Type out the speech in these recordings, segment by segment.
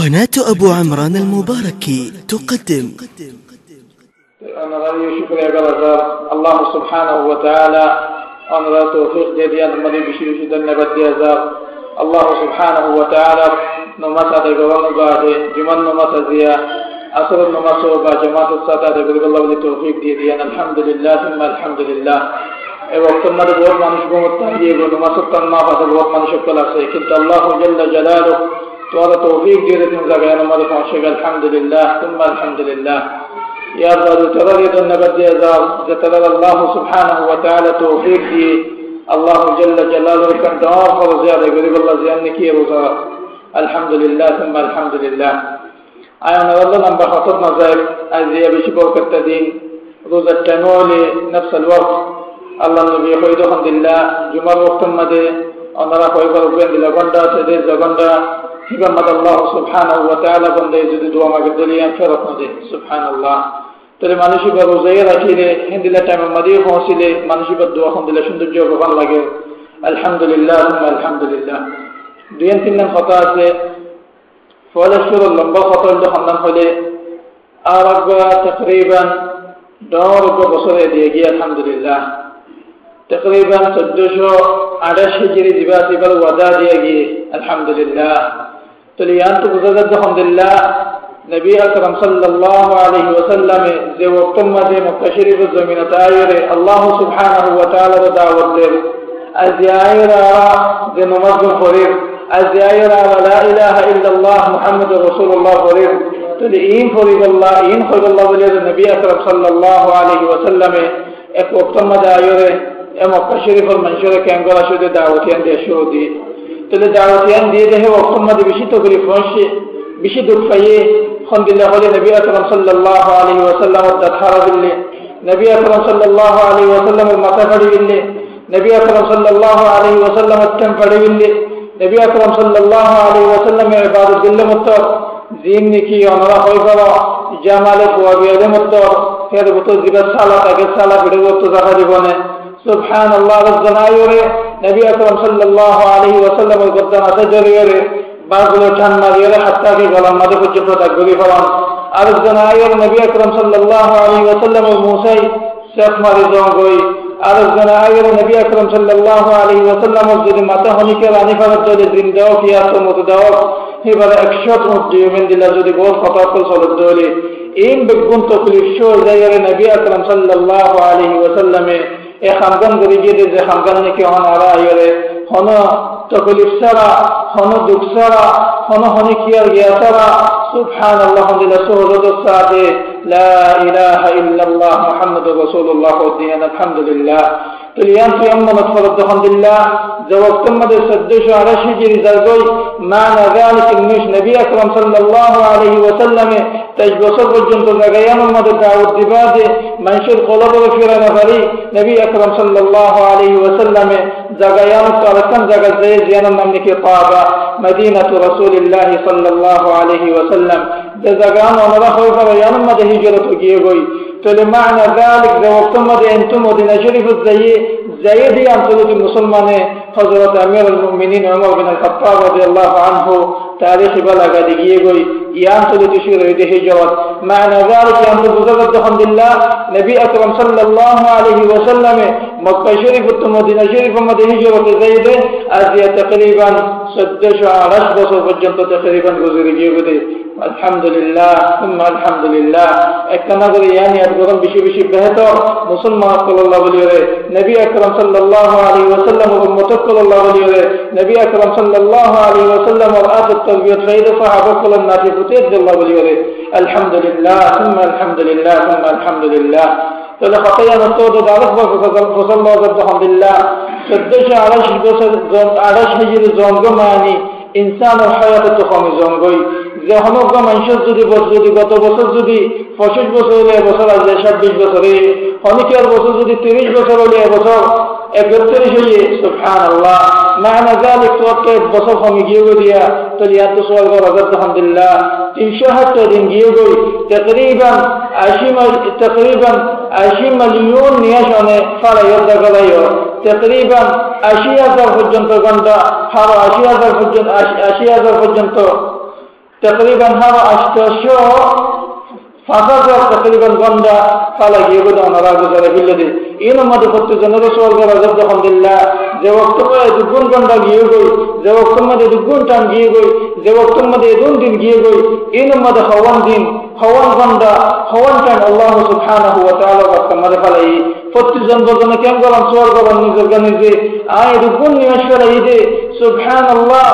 قناة أبو عمران المباركي تقدم الله سبحانه وتعالى أنرى توفيق جديد مدي بشير شدن نبدي الله سبحانه وتعالى نمسا دقوان بعد جمال نمسا زيا أصر نمسا بعد جماعة السادة دقوان الله ولي توفيق جديد الحمد لله ثم الحمد لله وقت مدى بوت مانش بوت تهيئ ونمسا تنما فتا بوت مانش كلا سيكنت الله جل جلاله توارا توفيق جديد نزاقيا نمسا فانشق الحمد لله ثم الحمد لله يا رب ترى النبي جل الله سبحانه وتعالى توفيق دي الله جل جلاله كان دعاء فرزيادة قريب الله زيانك يا رضا الحمد لله ثم الحمد لله أنا والله نبى خطط نزاق أزيا بشبوك التدين روزة تنولي نفس الوقت الله النبي خير الحمد لله جمعة وقت مدى أنا لا خير بين لغندا سيد لغندا هبمت الله سبحانه وتعالى بندے جدی دعا مگدلیاں فرق مدے سبحان الله ترے مانشی با روزے رکھیلے ہندلا ٹائم مدی پہنچیلے مانشی با دعا ہندلا سندر جو بغل لگے الحمدللہ ثم الحمدللہ دین تین خطا سے فولشور لمبا خطا جو ہمن ہلے آرگا تقریبا دور کو بصر دے گیا الحمدللہ تقریبا 1428 ہجری دیواسی پر ودا دیا گیا الحمدللہ تلیان تو گزرت الحمدللہ نبی اکرم صلی اللہ علیہ وسلم زی وقتم مدی مقتشری بالزمینت آئیر اللہ سبحانہ وتعالی دعوت دیر از آئیر زی نمازم فریر از آئیر لا الہ الا اللہ محمد رسول اللہ فریر تلی این فرید اللہ این فرید اللہ ولید نبی اکرم صلی اللہ علیہ وسلم ایک وقتم مدی آئیر مقتشری بالمنشور کے انگولا شد دعوتیان دے شروع دی تل دعوتیان دیده وقت مدی بشی تکلیف ونشی بشی دکفیه خند الله علی نبی اکرم صلی الله علیه وسلم الدتحر بالله نبی اکرم صلی الله علیه وسلم المتفر بالله نبی اکرم صلی الله علیه وسلم التنفر بالله نبی اکرم صلی الله علیه وسلم عبادت بالله مطور زیم نکی انرا خویفرا جامالک و بیاده مطور خیر بطور زیبت سالا تاکت سالا بیدو تو زخدی بونه سبحان الله رزنا يوري نبي أكرم صلى الله عليه وسلم القدام أتجر يوري بعض الوجهان ما يوري حتى في قلم ما دفع جبرة تقولي فران رزنا يوري نبي أكرم صلى الله عليه وسلم الموسى شيخ مريضون قوي رزنا يوري نبي أكرم صلى الله عليه وسلم الزد ماتا هني كراني فرد جولي زنداو فيها سموتداو هي بدا اكشوت مديو من دل جولي بوت خطا كل صلت دولي إن بقون تقليف شو زي نبي أكرم صلى الله عليه وسلم এ খানগান গরিজে দে যে খানগান নাকি হন আরা আইরে হন তকলিফ সারা হন দুঃখ সারা হন হনি কিয়ার গিয়া সারা সুবহানাল্লাহ আলহামদুলিল্লাহ সুহরত সাথে লা ইলাহা ইল্লাল্লাহ মুহাম্মাদুর রাসূলুল্লাহ দিন আলহামদুলিল্লাহ তলিয়ান তুয়াম্মা ফরদ আলহামদুলিল্লাহ জওয়াক্ত মদে 1428 হিজরি জারগই মানা যালিক নিশ নবী আকরাম সাল্লাল্লাহু আলাইহি ওয়াসাল্লাম তাজবসর পর্যন্ত লাগায়াম মদে দাওয়াত দিবাদে মানুষের কলবে ফিরানা পারি নবী আকরাম সাল্লাল্লাহু আলাইহি ওয়াসাল্লাম জাগায়াম তারকান জাগা যে জিয়ানার নাম নিকে কাবা মদিনাতু রাসূলিল্লাহ সাল্লাল্লাহু আলাইহি ওয়াসাল্লাম যে জাগান ওনারা হয়ে পড়ায়াম মদে হিজরত গিয়ে গই তলে মানা যালিক জওয়াক্ত মদে এন্তুম মদিনা শরীফ زيدي عن طلوع المسلمان حضرت أمير المؤمنين عمر بن الخطاب رضي الله عنه تاريخ بلغ دقيقوي يان طلوع تشير يده هجرات معنى ذلك يان طلوع الحمد لله نبي أكرم صلى الله عليه وسلم مكة شريف المدينة شريف مدينة هجرة زيدة أزيا تقريبا 16 بصر فجنت تقريبا غزير جيبدي الحمد لله ثم الحمد لله اكنا يعني ادغرم بشي بهتر مسلمان صلى الله عليه وسلم نبي اكرم صلى الله عليه وسلم امته صلى الله عليه وسلم نبي اكرم صلى الله عليه وسلم ورات التربيه خير صحابه كل الناس فتيت الله عليه وسلم الحمد لله ثم الحمد لله ثم الحمد لله تل خطيا نصود دارك فصلى الله الحمد لله 1428 هجري زونغماني انسان الحياه تقوم زونغوي যে সমগ্র মানুষের যদি গত বছর যদি 25 বছর হলে এবছর আসবে 26 বছরে অনেকের বছর যদি 30 বছর হলে এবছর 31 হয়ে সুবহানাল্লাহ মানা যালিক তো বছর কমে গিয়ে দিয়া তলিয়াত সুয়াল রাজাত আলহামদুলিল্লাহ 370 দিন গিয়ে গই তকরিবান 80 মিলিয়ন নিয়াশনে ফারায়ত দাগালাইও তকরিবান 80,000 পর্যন্ত ঘন্টা 80,000 পর্যন্ত তকরিবান হাওয়া 850 তকরিবান গন্ডা ফালা গিয়ে গো ওনারা গুজারে বিল্লাদি ইন মধ্যে প্রত্যেকজনের সোয়াল করা যাব আলহামদুলিল্লাহ যে ওয়াক্ত মধ্যে দুগুণ গন্ডা গিয়ে গই যে ওয়াক্ত মধ্যে দুগুণ টান গিয়ে গই যে ওয়াক্ত মধ্যে দুন দিন গিয়ে গই ইন মধ্যে হওয়ান দিন হওয়ান গন্ডা হওয়ান টান আল্লাহ সুবহানাহু ওয়া তাআলা ওয়াক্ত মধ্যে ফালাই প্রত্যেকজন বলছেন কেন গলাম সোয়াল করা নিজের গানে যে আয় দুগুণ নিয়াস ফেলাই দে সুবহানাল্লাহ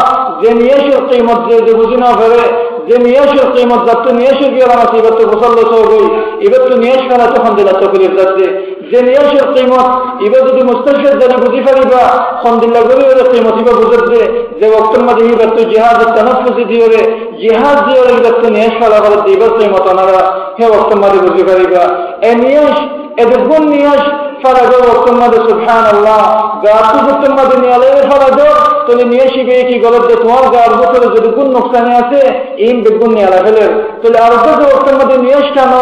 যে নিয়াসের কিমত যে বুঝি না পারে যে নিয়াসের কিমত যত নিয়াসের গিয়ে আমার ইবাদত মুসাল্লা সবই ইবাদত নিয়াস ফেলা তখন দিলা তকলিফ যাচ্ছে যে নিয়াসের কিমত ইবাদত মুস্তাশিদ জানি বুঝি পারিবা আলহামদুলিল্লাহ গরিবের কিমত ইবা বুঝতে যে ওয়াক্তের মধ্যে ইবাদত জিহাদ তানাফুসি দিওরে জিহাদ দিওরে ইবাদত নিয়াস ফেলা করে ইবাদত কিমত ওনারা হে ওয়াক্তের মধ্যে বুঝি পারিবা এই নিয়াস এদের গুণ নিয়াস ফরাজো ওয়াক্তের মধ্যে সুবহানাল্লাহ গাছু ওয়াক্তের মধ্যে নিয়ালে ফরাজো তুমি নিয়ে শিবে কি গলত যে তোমার গার ভিতরে যদি কোন নোকসানে আছে ইন বেগুন নিয়ে ফেলের তাহলে আর কত ওয়াক্তের মধ্যে নিয়ে কেন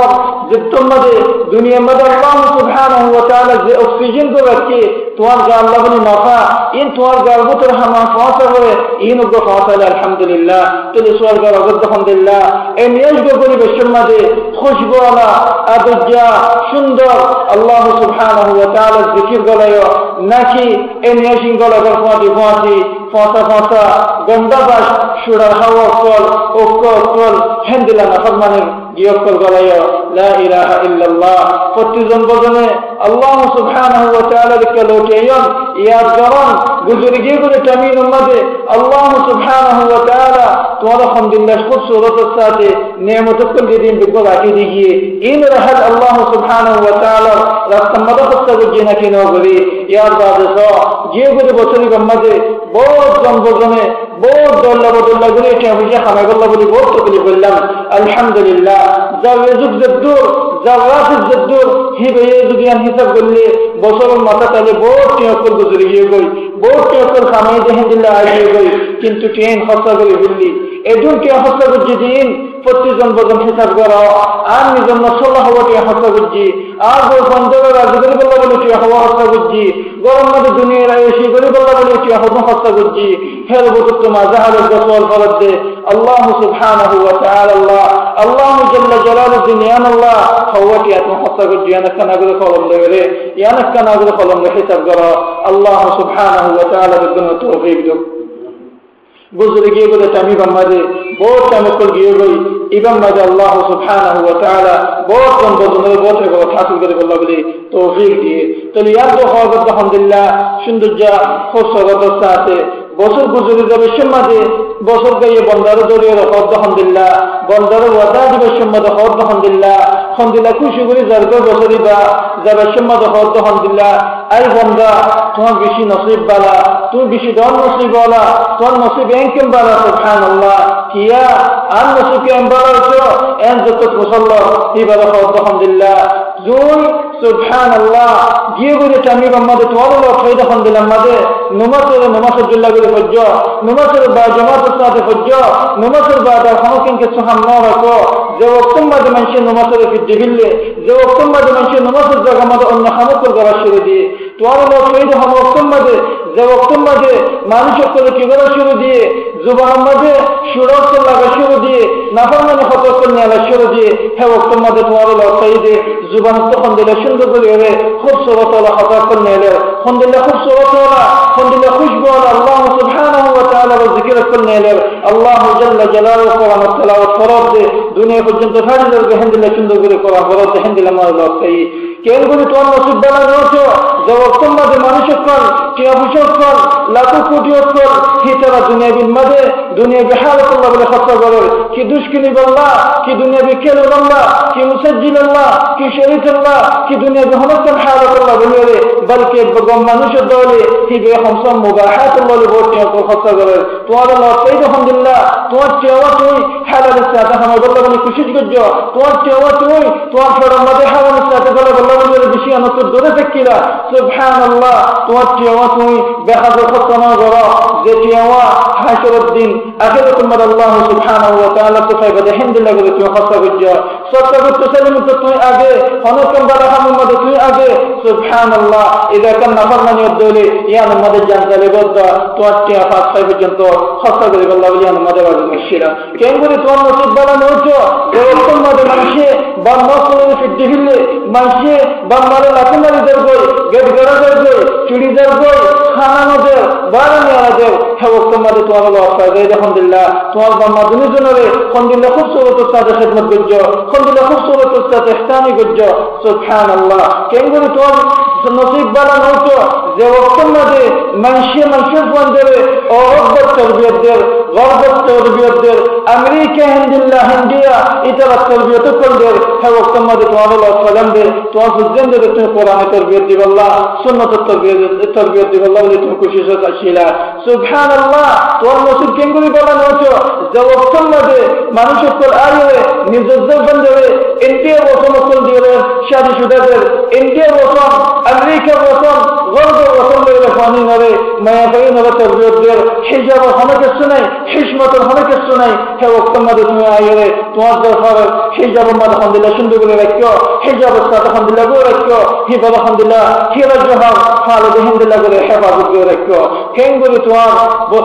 যে তোমাদের দুনিয়ার মধ্যে আল্লাহ সুবহানাহু ওয়া তাআলা যে অক্সিজেন को रखे তোমার গা আল্লাহ বলি নফা ইন তোমার গার ভিতরে হামা ফাসা করে ইন গো ফাসা আলহামদুলিল্লাহ তাহলে সোয়াল গার আলহামদুলিল্লাহ এই নিয়াজ গো পরিবেশের মধ্যে খুশবুওয়ালা আদজ্জা সুন্দর আল্লাহ সুবহানাহু ওয়া তাআলা জিকির গলায় নাকি এই নিয়াজ গলায় ফাঁটি ফাঁসা গন্ডাবাস সুরার হাওয়া কল কল হেন্দিলা নাফরমানের গিয়কল গলায় লা ইলাহা ইল্লাল্লাহ প্রতিজন বজনে আল্লাহ সুবহানাহু ওয়া তাআলা কে লোটেয়ন ইয়াদ করন গুজরে গিয়ে করে তামিন উম্মতে আল্লাহ সুবহানাহু ওয়া তাআলা তোমার আলহামদুলিল্লাহ খুবসুরতের সাথে নেয়ামতকল দিন বিগো রাখি দিগিয়ে ইন রাহাত আল্লাহ সুবহানাহু ওয়া তাআলা রাস্তা মদদ করতে না কিনো করি ইয়াদ বাদে তো গিয়ে করে বছরি উম্মতে বহুত জনবজনে বহুত দল্লা করে এটা হইয়া খানাগল্লা বলি বহুত তকলিফ করলাম আলহামদুলিল্লাহ জাওয়াজুক জদ্দুর জাওয়াজুক জদ্দুর হিবে যুগিয়ান হিসাব করলে বছরের মাথা তালে বহুত টিয়কল গুজরে গিয়ে গই বহুত টিয়কল খামাই দেখেন দিল্লা আইয়ে গই কিন্তু ট্রেন খরচা করে বললি এজন কে খরচা করছি দিন প্রতিজন বজন হিসাব করা আর নিজের নসল্লা হওয়া কে খরচা করছি আর পঞ্চগড় রাজগরি বল্লা বলে কে হওয়া খরচা করছি গরম মধ্যে দুনিয়ার এসে গরি বল্লা বলে কে হওয়া খরচা করছি হেল বতুত্ত মাজা হালের গসওয়াল ফরত দে আল্লাহ সুবহানাহু ওয়া তাআলা আল্লাহ জাল্লা জালালুহু নিয়ামাল্লাহ হওয়াটি এত খরচা করছি ইয়ানাকানা করে কলম দেবে ইয়ানাকানা করে কলম হিসাব করা আল্লাহ সুবহানাহু ওয়া তাআলা বিদ্যুন তৌফিক দাও গুজরে গিয়ে বলে আমি বাম্মাদে বহুত চমৎকার গিয়ে গই ইবাম মাঝে আল্লাহ সুবহানাহু ওয়া তাআলা বহুত বন্ধনের বহুত করে হাসিল করে বললা বলে তৌফিক দিয়ে তাহলে ইয়াদ হওয়া আলহামদুলিল্লাহ সৌন্দর্য খুবসুরতের সাথে বছর গুজরে যাবে সমাজে বছর গাইয়ে বন্দার জড়িয়ে হদ আলহামদুলিল্লাহ বন্দার ওয়াদা দিবে সমাজে হদ আলহামদুলিল্লাহ আলহামদুলিল্লাহ খুশি করে যাবে বছরই বা যাবে সমাজে হদ আলহামদুলিল্লাহ আই বন্দা তোমার বেশি নসিব বালা তুমি বেশি ধন নসিব বালা তোমার নসিব এনকেম বালা সুবহানাল্লাহ কিয়া আর নসিব এম বালা হচ্ছে এন যত মুসল্লা এই বালা হদ আলহামদুলিল্লাহ জুই সুবহানাল্লাহ গিয়ে বলে আমি আমাদের তোমার ফায়দা আলহামদুলিল্লাহ আমাদের নমাজের জুল্লা করে ফজ্জ নমাজের বা জামাতের সাথে ফজ্জ নমাজের বা খামকিনকে সুহাম না রাখো যে ওয়াক্তের মাঝে মানুষের নমাজের ফিরে দিলে যে ওয়াক্তের মাঝে মানুষের নমাজের জায়গা মাঝে অন্য খামকল করা শুরু দিয়ে তোমার ফায়দা হবে ওয়াক্তের মাঝে যে ওয়াক্তের মাঝে মানুষের করে কি করা শুরু দিয়ে জুবানের মাঝে সুরত লাগা শুরু দিয়ে নাফরমানি খতর নেওয়া শুরু দিয়ে হে ওয়াক্তের মাঝে তোমার ফায়দা জুবান তখন দিলে সুন্দর করে এলে খুব সুরতওয়ালা খতর নিলে আলহামদুলিল্লাহ খুব সুরতওয়ালা আলহামদুলিল্লাহ খুশবুওয়ালা আল্লাহ সুবহানাহু ওয়া তাআলা জিকির করে নিলে আল্লাহ জাল্লা জালালুহু কোরআন তেলাওয়াত ফরজ দে দুনিয়া পর্যন্ত ফারিদের আলহামদুলিল্লাহ সুন্দর করে কোরআন ফরজ আলহামদুলিল্লাহ মাওলা তাই কেন করে তোমার নসিব বালা রয়েছে যে ওয়াক্তের মাঝে মানুষের কর টিয়া বুঝর কর লাখো কোটি কর হিতারা দুনিয়াবির মাঝে দুনিয়া বিহালত আল্লাহ বলে খতরা করে কি দুশকিনি বল্লা কি দুনিয়া বিকেল বল্লা কি মুসাজ্জিল আল্লাহ কি শরীফ আল্লাহ কি দুনিয়া বিহমতন হালত আল্লাহ বলে রে বলকে গম মানুষের দলে কি বে খমসম মুবাহাত আল্লাহ বলে বহুত টিয়া খতরা করে তোমার আল্লাহ তাই আলহামদুলিল্লাহ তোমার টিয়া তুই হালালের সাথে আমার বল্লা বলে খুশি করছ তোমার টিয়া তুই তোমার ফড়ার মাঝে হাওয়ানের সাথে বলে বল্লা বলে বেশি আনন্দ দূরে থাকিলা সুবহানাল্লাহ তোমার টিয়া তুই বেহাজর খতনা করো যে টিয়া হাসরের দিন আখিরাতুল মাদ আল্লাহ সুবহানাহু ওয়া তাআলা তো ফাইবা দেখেন দিল্লা করে তুমি হস্তা করছো সত্তা করতে চাইলে তো তুই আগে অনেকক্ষণ বাড়া খামের মধ্যে তুই আগে সুবহানাল্লাহ এটা একটা নাফরমানি দলে ইয়ানের মধ্যে জানতে বলতো তোমার টিয়া 5-6 পর্যন্ত হস্তা করে বললা বলি ইয়ানের মধ্যে বাড়ি নিশ্চিরা কেন করে তোমার নসিব বাড়ানো হচ্ছে এরকম মধ্যে মানুষে বা মশলে ফিরতে ফিরলে মানুষে বা মারে লাঠি মারি দেয় গই গেট গড়াদের গই চুড়িদার গই খানানোদের বাড়ানি আনাদের হেবক্তর মধ্যে তোমার হলো আলহামদুলিল্লাহ তোমার বাম্মা দুজনের খন্দিল্লা খুব সৌরত সাথে খেদমত করছ খন্দিল্লা খুব সৌরত সাথে ইহসানি করছ সুবহানাল্লাহ কেন করে তোমার নসিব বাড়ানো হচ্ছে যে ওক্তর মধ্যে মানুষের ফোন দেবে অরব্বত তরবিয়তদের গর্বত তরবিয়তদের আমেরিকা হিন্দিল্লাহ হিন্দিয়া ইতারা তরবিয়ত করদের হ্যাঁ ওক্তর মধ্যে তোমার হলো সালামদের তোমার বুঝলেন দেবে তুমি কোরআনে তরবিয়ত দিবল্লাহ সুন্নতের তরবিয়ত দিবল্লাহ বলে তুমি খুশি আসিলা সুবহানাল্লাহ তোমার নসিব কেন করে বাড়ানো হচ্ছে যে ওক্তর মধ্যে মানুষের পর আয়ে নিজের বন্ধ দেবে ইন্ডিয়া বসন অকল দিয়ে শাদি সুদাদের ইন্ডিয়া বসন আমেরিকা বসন গর্ব বসন দেবে ফানি নবে মায়া পাই নবে তরবিয়তদের হিজাব হনে কিছু নাই হিসমতের হনে কিছু নাই হে ওক্তর মধ্যে তুমি আয়ে তোমার দরকার হিজাব মধ্যে আলহামদুলিল্লাহ সুন্দর করে রাখো হিজাবের সাথে আলহামদুলিল্লাহ করে রাখো হিজাব আলহামদুলিল্লাহ হিরা জহাব খালেদ আলহামদুলিল্লাহ করে হেফাজত করে রাখো কেন করে তোমার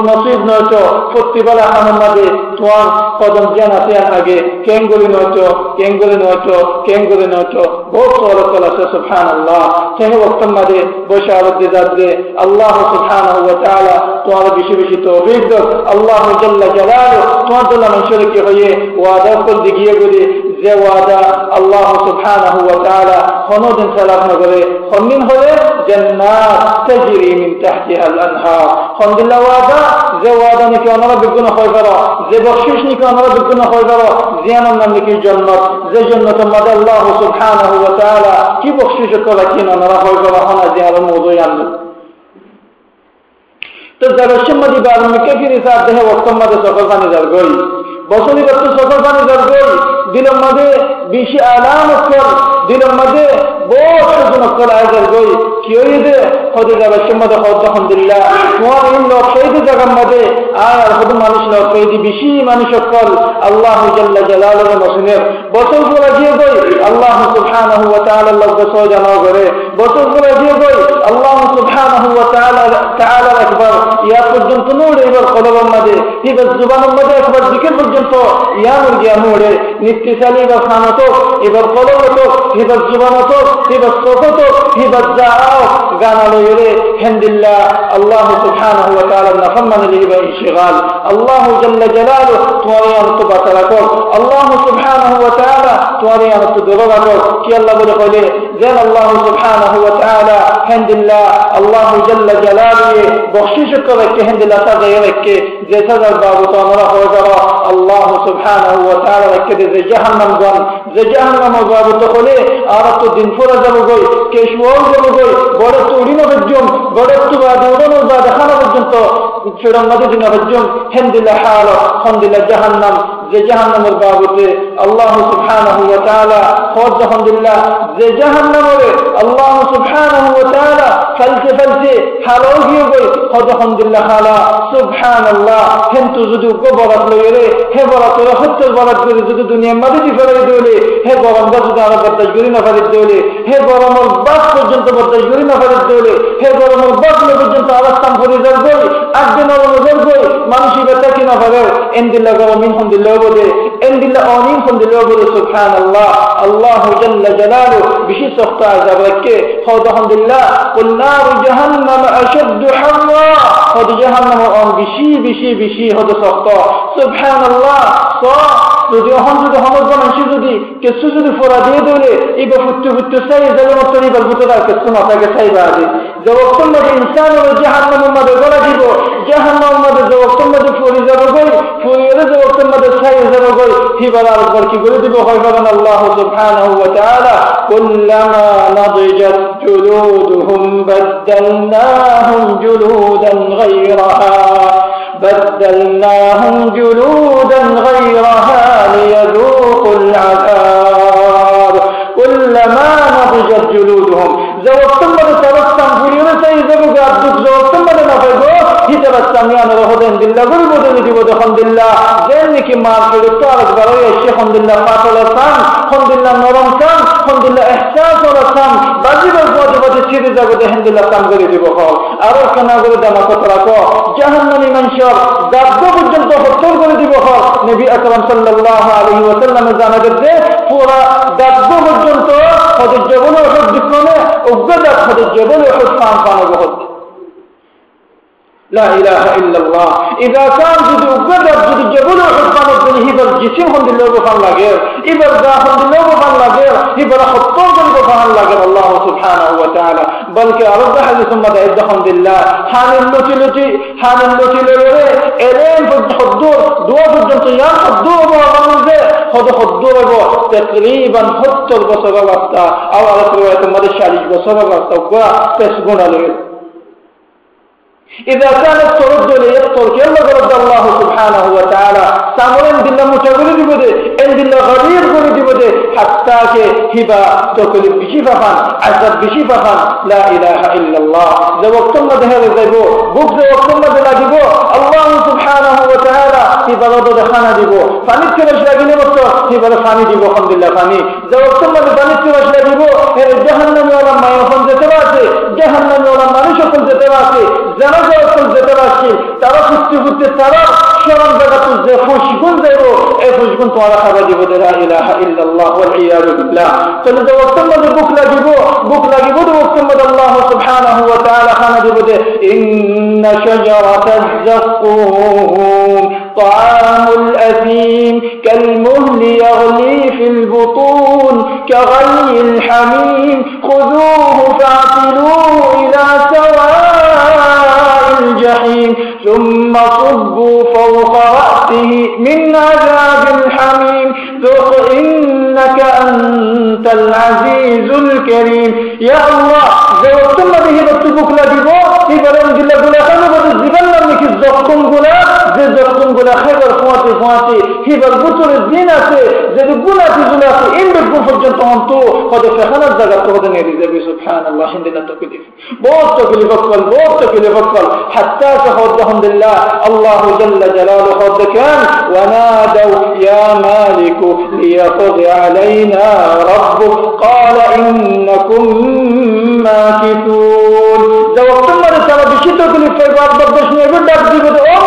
নসিব নয়তো প্রতিবেলা খানের মধ্যে তোমার কদম জ্ঞান আছে আগে কেন করে নয়তো কেন করে নয়তো কেন করে নয়তো বহুত সরকল আছে সুবহানাল্লাহ সেই ওক্তর মধ্যে বসে আরো দিদাদে আল্লাহ সুবহানাহু ওয়া তাআলা তোমার বেশি বেশি তৌফিক দাও আল্লাহ জাল্লা জালালু তোমার জন্য মানুষের কি হয়ে ওয়াদা করে গিয়ে বলে যে ওয়াদা আল্লাহ সুবহানাহু ওয়া তাআলা কোনদিন সালাত না করে কোনদিন হলে জান্নাত তাজরি মিন তাহতিহা আল-আনহার আলহামদুলিল্লাহ ওয়াদা যে ওয়াদা নাকি ওনারা বিগুণ হয়ে গেল যে বকশিশ নাকি ওনারা বিগুণ হয়ে গেল জিয়ানের নাম নাকি জান্নাত যে জান্নাতের মধ্যে আল্লাহ সুবহানাহু ওয়া তাআলা কি বকশিশ করে কি ওনারা হয়ে গেল হনা জিয়ারের মওদুই আনলো তো জারশের মধ্যে বারমিকে ফিরে সাথ দেহে ওক্তর মধ্যে সফর পানি যার গই বসনি করতে সফর পানি যার গই দিলের মধ্যে বেশি আলাম অক্ষর দিলের মধ্যে বহুত সুজন অক্ষর আয়ার গই কি হইতে হতে জারশের মধ্যে হত আলহামদুলিল্লাহ তোমার এই লোক সেই জায়গার মধ্যে আর হতে মানুষ লোক সেই বেশি মানুষ অক্ষর আল্লাহ জাল্লা জালালুহু মসনের বছর গুলো দিয়ে গই আল্লাহ সুবহানাহু ওয়া তাআলা লোক বছর জানা করে বছর গুলো দিয়ে গই আল্লাহ সুবহানাহু ওয়া তাআলা আকবার ইয়া পর্যন্ত নড়ে এবার কলবের মধ্যে এবার জুবানের মধ্যে একবার দিকের পর্যন্ত ইয়া মুরগিয়া নড়ে নিত্যশালী বা খানত এবার কলবত এবার জুবানত এবার সতত এবার যাও গানা লইরে হামদুলিল্লাহ আল্লাহ সুবহানাহু ওয়া তাআলা নাফরমানি লিবা ইনশিগাল আল্লাহ জাল্লা জালালু তোমার আনত বাতারা কর আল্লাহ সুবহানাহু ওয়া তাআলা তোমার আনত দরবা কর কি আল্লাহ বলে কইলে যেন আল্লাহ সুবহানাহু ওয়া তাআলা হামদুলিল্লাহ আল্লাহ জাল্লা জালালু বখশিশ করে হামদুলিল্লাহ সাজায়ে রাখে যে সাজার বাবু তো আমরা হয়ে যাব আল্লাহ সুবহানাহু ওয়া তাআলা রাখে যে জাহান্নাম বাবু তো হলে আর তো দিন ফুরা যাব গই কেশওয়াল যাব গই বড় তো উড়িনো পর্যন্ত বড় তো বাদ উড়ানোর বাদ খানা পর্যন্ত ফিরন মধ্যে দিন পর্যন্ত হামদুলিল্লাহ হাল আলহামদুলিল্লাহ জাহান্নাম যে জাহান্নামের বাবুতে আল্লাহ সুবহানাহু ওয়া তাআলা খোদ আলহামদুলিল্লাহ যে জাহান্নামে আল্লাহ সুবহানাহু ওয়া তাআলা ফলসে হালো গিয়ে গই খোদ আলহামদুলিল্লাহ হালা সুবহানাল্লাহ কিন্তু যদি গোবরাত লইরে হে বরাত হত্যা বরাত করে যদি দুনিয়ার মধ্যে ফেলে দিলে হে গরম যদি আরো বরদাস্ত করি না পারি দিলে হে গরমের বাস পর্যন্ত বরদাস্ত করি না পারি দিলে হে গরমের বাস পর্যন্ত আরাস্তান করে যাবে আজকে নরমের গই মানুষই বেতা কিনা পারে এন্দিল্লাহ গরম আলহামদুলিল্লাহ বলে এন্দিল্লাহ অনিন আলহামদুলিল্লাহ বলে সুবহানাল্লাহ আল্লাহ জাল্লা জালালু বিশেষ সত্তা আযাব রাখে খোদ আলহামদুলিল্লাহ কুল নারু জাহান্নাম আশাদ্দু হাররা খোদ জাহান্নাম অন বেশি হতে সত্তা সুবহানাল্লাহ যদি হমদ মানুষ যদি কিছু যদি ফোরা দিয়ে দিলে এবার ফুটতে চাই যাবে মতো এবার ভূতরা কিছু মাথাকে চাইবা আছে যে ওক্তর মধ্যে ইনসান হলে জাহান্নামের মধ্যে গলা দিব জাহান্নামের মধ্যে যে ওক্তর মধ্যে ফুরি যাবে গই ফুরিয়ে যে ওক্তর মধ্যে চাই যাবে গই এবার আরেকবার কি করে দিব হয় বলেন আল্লাহ সুবহানাহু ওয়া তাআলা কুল্লামা নাদিজাত জুলুদুহুম বাদদালনাহুম জুলুদান গায়রাহা بدلناهم جلودا غيرها ليذوقوا العذاب كلما نضجت جلودهم زوجتم من ترستم فليون سيزبوا قابدك زوجتم من نفذوا هتبستم يعني رهدين بالله قلبوا ذلك بده الحمد لله زين كي ما في الطارق برای الشيخ الحمد لله فاطل سان الحمد لله نورم سان الحمد لله احساس ولا سان بعضی وقت بده چیز زبده الحمد لله سان করে দিব হল আর কেন করে দানা কত রাখো জাহান্নামী মানুষের দাব্য পর্যন্ত হত্যা করে দিব হল নবী আকরাম সাল্লাল্লাহু আলাইহি ওয়াসাল্লাম জানাতে পুরা দাব্য পর্যন্ত হযরত জবল উহুদ বিক্রমে উগ্রতা হযরত জবল উহুদ পান বহুত لا إله إلا الله إذا كان جد أقدر جد جبل حرفان الدنيا هبر جسم هم دلو بفان لغير إبر داخل دلو بفان لغير إبر خطور دلو بفان لغير الله سبحانه وتعالى بلك أرد حديث مدى إدخل دلله حان اللوتي لغير إلين حدور دوا بجن طيان حدور وغمزة خد حدور تقريبا حدور بصر وقتا أو على رواية مدى شالج بصر وقتا وقا تسقون لغير إذا كانت ترد ليقتل كلا رد الله سبحانه وتعالى سامرين بالله متغير بده إن بالله غير غير بده حتى كهبا تكلف بشفافا عذاب بشفافا لا إله إلا الله ذا وقت ما ذهب ذبو بوك ذا وقت ما ذلك الله سبحانه وتعالى هبا رد دخانا دبو فانيت كرش لكن وقت هبا فاني دبو الحمد لله فاني ذا وقت ما فانيت كرش لكن جهنم ولا ما يفهم ذتباسي جهنم ولا ما نشوف ذتباسي زنا যেতে পারছি তারা কুস্তি করতে তারা শরণ জায়গা তুলছে ফুসগুন দেব এই ফুসগুন তোমার খাবার দিব লা ইলাহা ইল্লাল্লাহ ওয়াল ইয়াযু বিল্লাহ তাহলে যে ওয়াক্তের মধ্যে বুক লাগিব তো ওয়াক্তের মধ্যে আল্লাহ সুবহানাহু ওয়া তাআলা খানা দিব যে ইন্না শাজারাতাজ যাকুম طعام الأثيم كالمهل يغلي في البطون كغلي الحميم خذوه فاعتلوه إلى سواء الجحيم ثم صبوا فوق رأسه من عذاب الحميم ذق إنك أنت العزيز الكريم يا الله زوجتم به بطبك لدبو إبرام جل قولا خلوة الزبال لنك الزقم قولا زقم قولا خبر فواتي هبر بطر الدين আছে যদি গুনাতি জুলাতে ইনবে গুফজন তহন্তু قد فخنا الزغط قد نريد سبحان الله عندنا تكليف বহুত تكليف بقل حتى تخد الحمد لله الله جل جلاله قد كان ونادوا يا مالك ليقضي علينا ربك قال إنكم ماكثون زوقتم مرسل بشتو تكليف فيباب بدشني بدك جيبت او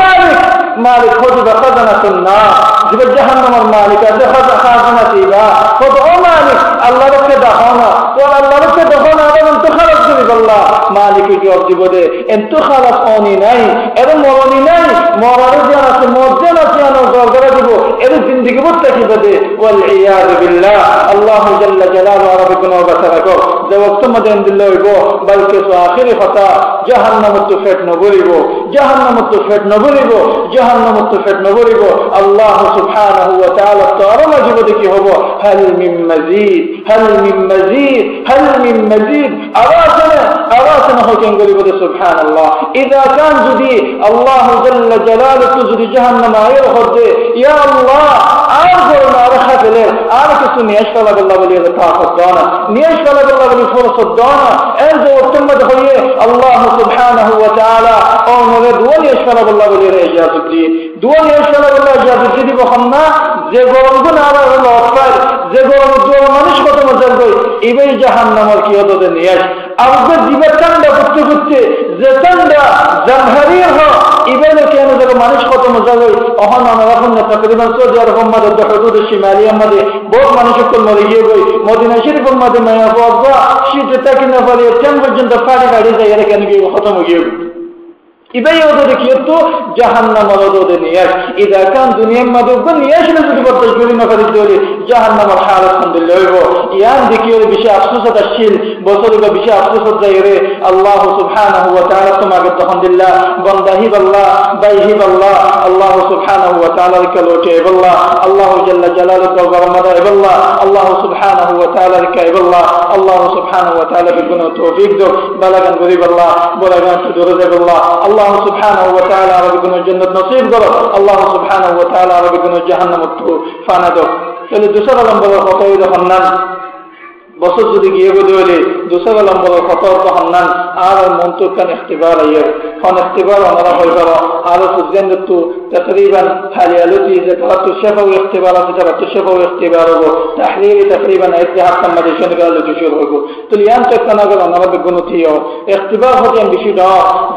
مالك خذ بخزنة النار جب جهنم المالك أخذ خازنة إله خذ او مالك الله لك دخونا قال الله لك دخونا أنت خلق جريب الله مالك جواب جبده انت خلق آني ناي ارم مروني ناي مرار جانا سموت جانا سيانا وزرگرا جبو ارم زندگی بودتکی بده والعياذ بالله الله جل جلاله ربكنا وبسركو ذا وقت مدين دلوي بو بلکه سو آخر خطا جهنم التفت نبوريبو جهنم التفت نبوريبو الله سبحانه وتعالى تارما جبدكي هو هل من مزيد أراسنا هو كان قريب سبحان الله إذا كان جدي الله جل جلاله جدي جهنم يرخد يا الله أرجونا رخت له أركس نيشفل بالله ولي طاقت دانا نيشفل بالله ولي فرص دانا أنت وتم دخليه الله سبحانه وتعالى أمر دول يشفل بالله ولي إجازة دي دول يشفل بالله إجازة دي بخمنا زغورغون على الله أكبر زغورغ دول منش ختم زغوي إبي جهنم الكيادة النياش أرجو ديبتان بكتبت زتندا زمهريها إبي كانوا زغ منش ختم زغوي أهون أنا رقمنا تقريبا سعودي عربهم مدى الحدود الشمالية مدى بوك منش كل مريجي بي مدينة شريف مدى ما يفوضا شيء تتاكنا فلي تنبر جند فاري غاري زيارة كان يجي وختم يجيب إبي يودو كيوتو جهنم ودود نياش إذا كان دنيا ما دوبن نياش لازم تبتجولي نفر الدولي جهنم الحالة الحمد لله يان دكيور بشيء أفسوسة الشيل بصرق بشيء أفسوسة زيره الله سبحانه وتعالى ثم قد الحمد لله بندهب الله بيهب الله الله سبحانه وتعالى لكالوتيب الله جل جلاله وبرمضائب الله سبحانه وتعالى لكائب الله سبحانه وتعالى بكنا توفيق دو بلغا قريب بلغا تدرزب الله سبحانه وتعالى ربنا الجنة نصيب دو الله سبحانه وتعالى ربنا جهنم فانا دو فإذا دوسرا لنبغى خطوي دخلنا বছর যদি গিয়ে বলে হলে দুসর নম্বর কত হন্নান আর মন্ত্র কান ইখতিবার আইয়ের খন ইখতিবার ওনারা হয়ে গেল আরো সুজেন তো তকরিবান হালি আলুতি যে তারা তো শেফাও ইখতিবার আছে তারা তো শেফাও ইখতিবার হবো তাহরিরি তকরিবান ইতিহাদ সম্মাদেশন গেল শুরু হবো তো ইয়ান চক্কানা গেল ওনারা বেগুনথিও ইখতিবার হতে বেশি ড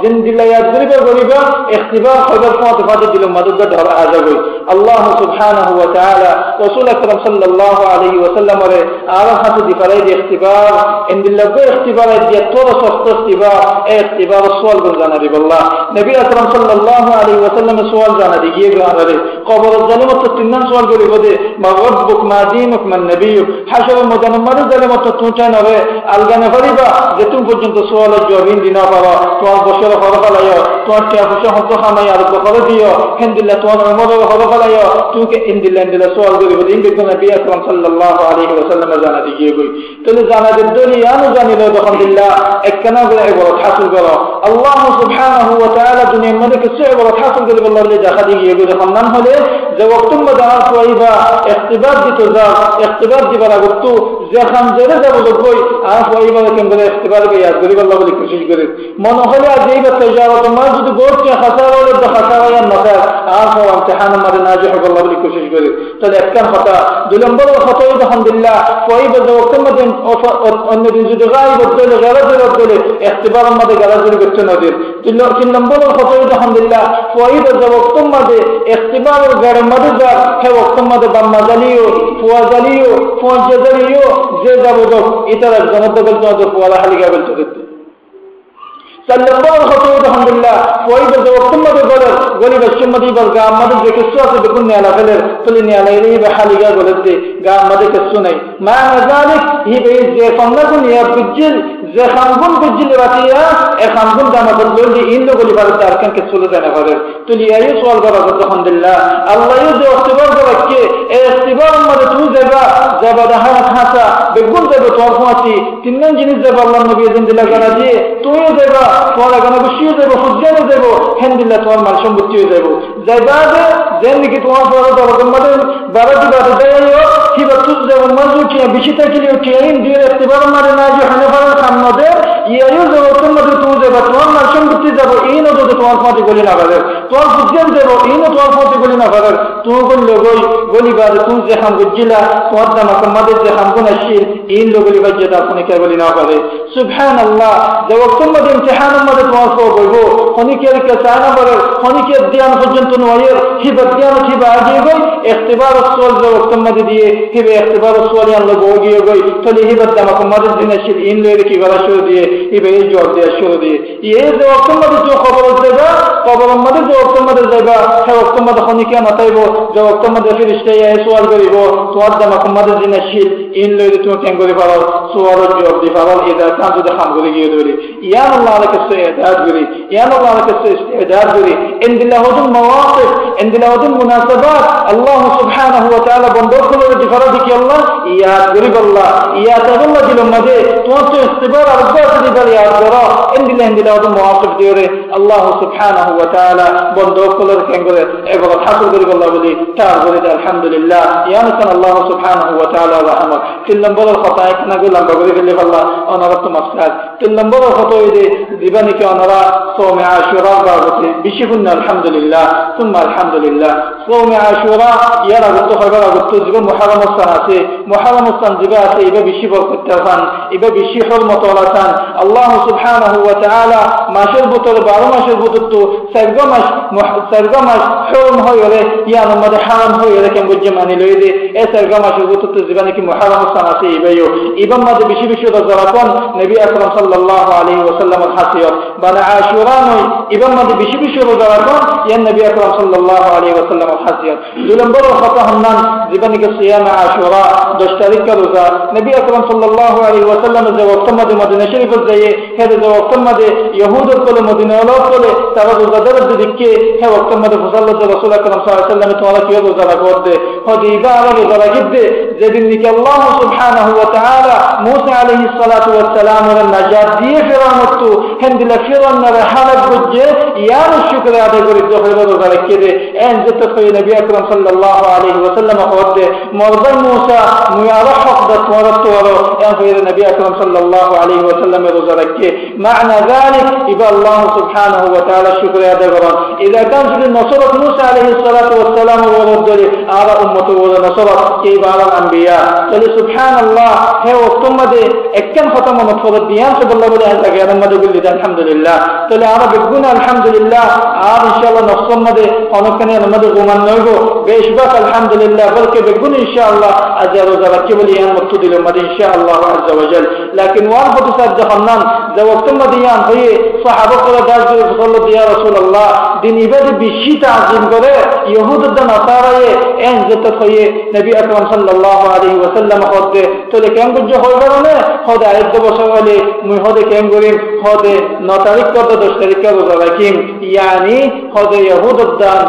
জিন দিল্লা ইয়াদ করিবা গরিবা ইখতিবার খবর পথ ফাতে দিল মদদ ধর আজাবই আল্লাহ সুবহানাহু ওয়া তাআলা রাসূল আকরাম সাল্লাল্লাহু আলাইহি ওয়াসাল্লাম রে আর হাতে দিফারাই ইখতিবার ان দিল্লা বে ইখতিবার দিয়ে তোর সস্ত ইখতিবার ইখতিবার সুয়াল জানা দি আল্লাহ নবী আকরাম সাল্লাল্লাহু আলাইহি ওয়াসাল্লাম সুয়াল জানা দি গিয়ে আরে কবর জালিমত তিনন সুয়াল করি বদে মাগরবুক মা দীনুক মান নবিয়ুক হাসর মুজাম্মাদ জালিমত তুটা নবে আলগানে করিবা যে তুমি পর্যন্ত সুয়ালের জবাব দিনা পাবা তোমার বছর হরফালায় তোমার কে খুশি হত খামাই আর বকর দিও হিন্দিল্লাহ তোমার উমর হরফালায় তুমি ইন্দিল্লাহ সুয়াল করি বদে ইনকে নবী আকরাম সাল্লাল্লাহু আলাইহি ওয়াসাল্লাম জানা দি গিয়ে কই তাহলে জানা দি দুনিয়ানো জানিল আলহামদুলিল্লাহ একখানা করে বড় হাসিল করো আল্লাহ সুবহানাহু ওয়া তাআলা দুনিয়ার মধ্যে কিছু বড় হাসিল করে বললেন যে দেখা দি গিয়ে কই সম্মান হলে যে ওয়াক্তুম জানার পয়বা ইখতিবার দিত যা ইখতিবার দিবার আগতো যে খান জেরে যাব কই আর পয়বা কেন করে ইখতিবার কে ইয়াদ করি আল্লাহ বলি কোশিশ করে মন হলে আজ এই বাত যাওয়া তোমার যদি গোরকে খাসারা হলে তো খাসারা ইয়া নফা আর ও ইমতিহান মারে নাজিহ আল্লাহ বলি কোশিশ করে তাহলে একখান কথা দুই নম্বর কথা আলহামদুলিল্লাহ পয়বা যে ওয়াক্তুম মধ্যে অন্য দিন যদি গায়ব হলে গালাজের হলে ইখতিবার মধ্যে গালাজের করতে নদীর তিন নম্বর কথা আলহামদুলিল্লাহ পয়বা যে ওয়াক্তুম মধ্যে ইখতিবার গার মধ্যে যা হে ওয়াক্তুম মধ্যে বাম্মা জালিও ফুয়া জালিও ফুয়া জালিও যে যাব ইতারা জনতাগল তো ফুয়ালা হালিগা বলতে করতে sallallahu alhamdulillah পয়বা যে ওয়াক্তুম মধ্যে গলি বসমদি বলগা আমাদের যে কিছু আছে দেখুন নেলা ফেলের তুলি নেলা এই হালিগা বলতে গা আমাদের কিছু নাই মা নাজালিক হি বে যে ফন্নাগুন ইয়া বিজিল যে খানগুন বিজিল রাতিয়া এ খানগুন জামা বদলি ইন্দো গলি ভারত আরকান কে চলে জানা করে তুলি এই সওয়াল করা আলহামদুলিল্লাহ আল্লাহ যে ইখতিবার করকে এই ইখতিবার মধ্যে তুই যাবা যাবা দাহানা খাসা বেগুন যাবে তোর ফাতি তিনজন জিনিস যাবে আল্লাহ নবী জিন্দিল্লাহ করা দিয়ে তুইও যাবা তোরা গানা বসিয়ে দেব ফুজজানে দেব হেন্দিল্লাহ তোমার মাল সম্পত্তি হয়ে যাব যাইবাদে যেন কি তোমার পরে দরকার মধ্যে বারাজি বাদে দেয়ও কি বতুজ দেব মজু কি বেশি থাকলে কি ইন দিয়ে ইখতিবার মানে না যে হানাফার সামনে ইয়ায়ু যে তোমার তুই দেব তোমার মাল সম্পত্তি যাব ইনো তো তোমার ফাতি গলি না বাদে তোমার ফুজজান দেব ইনো তোমার ফাতি গলি না বাদে তুই গলি গলি বাদে তুই যে হাম গজিলা তোমার দাম মধ্যে যে হাম কোন আসিল ইন লগলি বাজে তা আপনি কে গলি না বাদে সুবহানাল্লাহ যে ওয়াক্তুম মধ্যে ইমতিহান মধ্যে তোমার কো বলবো খনিকের কে চানা বলে খনিকের ধ্যান পর্যন্ত নয় হিবা ধ্যান হিবা আগে গই ইখতিবার সুয়াল যে ওয়াক্তুম মধ্যে দিয়ে হিবা ইখতিবার সুয়াল আল্লাহ গিয়ে গই তাহলে হিবা দাম মধ্যে দিনে শিল ইন লয়ে কি গলা শুরু দিয়ে হিবা এই জবাব দিয়ে শুরু দিয়ে এই যে ওয়াক্তুম মধ্যে যে খবর দেবা খবর মধ্যে যে ওয়াক্তুম মধ্যে যাবা সে ওয়াক্তুম মধ্যে খনিকে মাতাইবো যে ওয়াক্তুম মধ্যে ফেরেশতা এই সুয়াল করিব তোমার দাম মধ্যে দিনে শিল ইন লয়ে তুমি কেন করে পারো সুয়ালের জবাব দি পারো এটা কাজ যদি খাম করে গিয়ে ধরে ইয়া আল্লাহ আলাইহি استعداد করি ইয়া আল্লাহ আলাইহি استعداد করি ইনদিলাহুল মাওয়াকিফ ইনদিলাহুল মুনাসাবাত আল্লাহ সুবহানাহু ওয়া তাআলা বন্ধ করে যে ফরজ কি আল্লাহ ইয়া করি আল্লাহ ইয়া তাআলা দিল মধ্যে তোমার তো ইস্তিবার আর বাদ দিবার ইয়া করো ইনদিলাহুল মাওয়াকিফ দিরে আল্লাহ সুবহানাহু ওয়া তাআলা বন্ধ করে কেন করে এবার হাসিল করি আল্লাহ বলি তার বলি আলহামদুলিল্লাহ ইয়া আল্লাহ সুবহানাহু ওয়া তাআলা রাহমাত তিন নম্বর কথা এক না গো লম্বা করে ফেলে আল্লাহ ওনারা তো মাসকাত তিন নম্বর কথা এই দিবানি কে ওনারা সোমে আশুরা বাবতে বিশিগুন আলহামদুলিল্লাহ তুম্মা আলহামদুলিল্লাহ সোমে আশুরা ইয়ারা গত খবর আগত জীবন মুহররম স্থান আছে মুহররম স্থান দিবা আছে ইবা বেশি বরকত আছেন ইবা বেশি হরমত আছেন আল্লাহ সুবহানাহু ওয়া তাআলা মাসের ভিতর 12 মাসের ভিতর তো 4 মাস হরম হইলে ইয়ার মধ্যে হারাম হইলে কেন বুঝে মানি লইলে এই 4 মাসের ভিতর তো জীবনে কি মুহররম স্থান আছে ইবা মধ্যে বেশি বেশি রোজা রাখুন নবী আকরাম সাল্লাল্লাহু আলাইহি ওয়াসাল্লাম হাসিয়ত বানা আশুরা নয় ইবা মধ্যে বেশি বেশি রোজা রাখুন ইয়া নবী আকরাম সাল্লাল্লাহু আলাইহি ওয়াসাল্লাম হাসিয়ত দুই নম্বর কথা হন্নান জীবনে কে সিয়াম আশুরা 10 তারিখ কা রোজা নবী আকরাম সাল্লাল্লাহু আলাইহি ওয়াসাল্লাম যে ওয়াক্ত মধ্যে মদিনা শরীফ যায়ে হে যে ওয়াক্ত মধ্যে ইহুদের কোলে মদিনা ওয়ালা কোলে তারা রোজাদার দিকে হে ওয়াক্ত মধ্যে ফজলত রাসূল আকরাম সাল্লাল্লাহু আলাইহি ওয়াসাল্লাম তোলা কি রোজা রাখতে হদি ইবা রোজা রাখতে যেদিন কি আল্লাহ সুবহানাহু ওয়া তাআলা মুসা আলাইহিস সালাতু ওয়াস সালাম এর আজাদ দিয়ে ফেরানোর হেন্দিলা ফেরানোর হালাত বুঝে ইয়ার শুকরে আদায় করে জহরে রোজা রেখে দে এন যেত হয়ে নবী আকরাম সাল্লাল্লাহু আলাইহি ওয়াসাল্লাম হদে মরবাই মুসা মুয়ারা হকদত মরত ওয়ারো এন হয়ে নবী আকরাম সাল্লাল্লাহু আলাইহি ওয়াসাল্লাম রোজা রেখে মা'না যালিক ইবা আল্লাহ সুবহানাহু ওয়া তাআলা শুকরে আদায় করেন ইদা কান যদি নসরত মুসা আলাইহিস সালাতু ওয়াস সালাম ওয়ারদ দরে আর উম্মত ওয়ার নসরত কে বারাল আম্বিয়া তাহলে সুবহানাল্লাহ হে ওতমদে একখান কথা মনে ফরদ দিয়ান সাল্লাল্লাহু আলাইহি ওয়া সাল্লাম মধ্যে বলি আলহামদুলিল্লাহ তাহলে আমরা বেগুন আলহামদুলিল্লাহ আর ইনশাআল্লাহ নফসের মধ্যে অনেকখানে আমাদের গোমান নইব বেশবাক আলহামদুলিল্লাহ বলকে বেগুন ইনশাআল্লাহ আজ রোজা রাখি বলি ইয়ান মত দিল মধ্যে ইনশাআল্লাহ আযজা ওয়া জাল লাকিন ওয়াল হদিসাত জাহান্নাম যে ওতমদে ইয়ান হয়ে সাহাবা করে দাঁড় দিয়ে সাল্লাল্লাহু ইয়া রাসূলুল্লাহ দিন ইবাদত বেশি তাজিম করে ইহুদ নাসারায়ে এন যেত হয়ে নবী আকরাম সাল্লাল্লাহু আলাইহি ওয়া সাল্লাম হদে তাহলে কেন বুঝে হই কারণে হদে আয়াত বছর হলে মুই হদে কেন করিম হদে 9 তারিখ কত 10 তারিখ রোজা রাখিম ইয়ানি হদে ইহুদ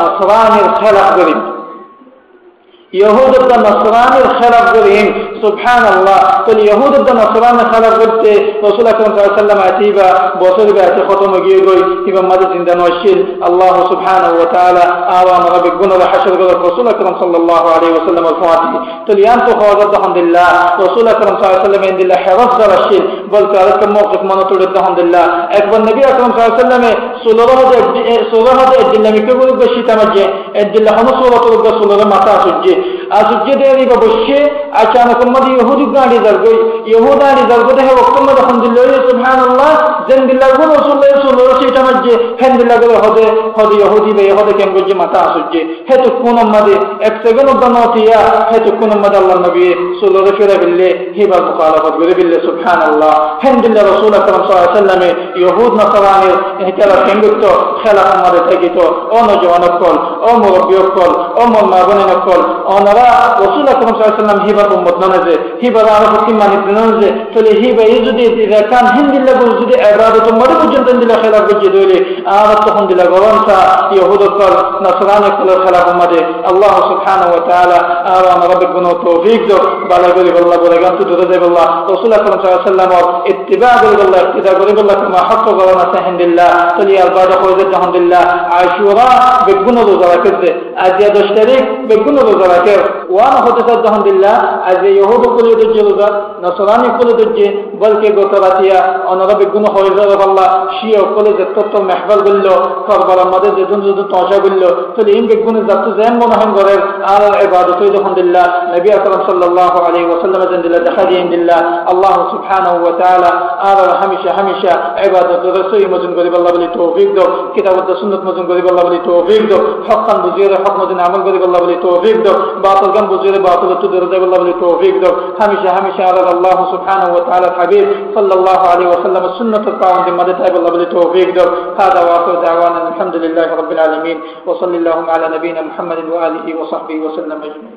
নাসরানির খেলাফ করিম ইহুদ নাসরানির খেলাফ করিম সুবহানাল্লাহ তাহলে ইহুদ নাসরানির খেলাফ করতে রাসূল আকরাম সাল্লাল্লাহু আলাইহি ওয়াসাল্লাম আতিবা বছর বেতে খতম গিয়ে গই ইমাম মাদে জিন্দা নশিল আল্লাহ সুবহানাহু ওয়া তাআলা আওয়াম রাব্বিক গুনাহ হাসর করে রাসূল আকরাম সাল্লাল্লাহু আলাইহি ওয়াসাল্লাম ফাতি তাহলে ইয়ান তো খাওয়া আলহামদুলিল্লাহ রাসূল আকরাম সাল্লাল্লাহু আলাইহি ওয়াসাল্লাম ইনদিল্লাহ হেরাস রাশিল বলতে আরেকটা মওকিফ মনে তোড়ে আলহামদুলিল্লাহ একবার নবী আকরাম সাল্লাল্লাহু আলাইহি ওয়াসাল্লাম সুলহতে দিল্লামিকে বলে বেশি তামাজে দিল্লাহ হনসুরাতুল রাসূলের মাথা আসুজ্জে দেরি বা বসে আচানক মধ্যে ইহুদি গাড়ি দরগই ইহুদানি দরগতে হে ওকম আলহামদুলিল্লাহ সুবহানাল্লাহ জিন্দিল্লাহ রাসূলুল্লাহ সাল্লাল্লাহু আলাইহি ওয়াসাল্লাম যে হেন্দিল্লাহ করে হদে ইহুদি বে হদে কেন গজে মাথা আসুজ্জে হে তো কোন মধ্যে এক সেকেন্ড দনতিয়া হে তো কোন মধ্যে আল্লাহ নবী সাল্লাল্লাহু আলাইহি ওয়াসাল্লাম বিল্লে হিবা মুখালাফত করে বিল্লে সুবহানাল্লাহ হেন্দিল্লাহ রাসূল আকরাম সাল্লাল্লাহু আলাইহি ওয়াসাল্লাম ইহুদ নাসারানি এটারা কেঙ্গুত খেলাফ মধ্যে থাকিত অনজওয়ানকল ও মুরব্বিয়কল ও মাবনিনকল ওনারা রাসূল আকরাম সাল্লাল্লাহু আলাইহি ওয়াসাল্লাম হিবার উম্মত নাজে হিবার আর হকি মানিত নাজে তাহলে হিবা যদি রাকান হিন্দিল্লাহ যদি ইবাদত মধ্যে পর্যন্ত দিলা খেলাফ গজে দইলে আর তখন দিলা গরমটা ইহুদকল নাসরানিকল খেলাফ মধ্যে আল্লাহ সুবহানাহু ওয়া তাআলা আর আমরা রব্বিক গুনাহ তৌফিক দাও বালা করি আল্লাহ বলে গান তুই ধরে দেব আল্লাহ রাসূল আকরাম সাল্লাল্লাহু আলাইহি ওয়াসাল্লাম ইত্তিবা করি আল্লাহ ইত্তিবা করি আল্লাহ كما حق قرنا سهندillah تلي البعد خوذ الحمدلله عاشوراء بيكون روزا كذا ازيا دشتري بيكون روزا كذا وانا خدت الحمدلله از يهود كل يجوزا نصراني كل يجي بلکہ گوتراتيا ان رب بيكون خوذ الله شيعة كل جتت محفل بالله كربلاء مدد جدون جدون توجه بالله تلي ان بيكون ذات زين منهم غير على عبادته الحمدلله نبي اكرم صلى الله عليه وسلم الحمدلله دخلين بالله الله سبحانه وتعالى على هميشه عبادت رسول مزن غريب الله بلی توفیق دو کتاب و سنت مزن غريب الله بلی توفیق دو حقا بزیر حق مزن عمل غريب الله بلی توفیق دو باطل گن بزیر باطل تو درد الله بلی توفیق دو همیشه على الله سبحانه وتعالى الحبيب صلى الله عليه وسلم السنة القائم بمدد الله بلی توفیق دو هذا واخر دعوانا الحمد لله رب العالمين وصلى اللهم على نبينا محمد وآله وصحبه وسلم أجمعين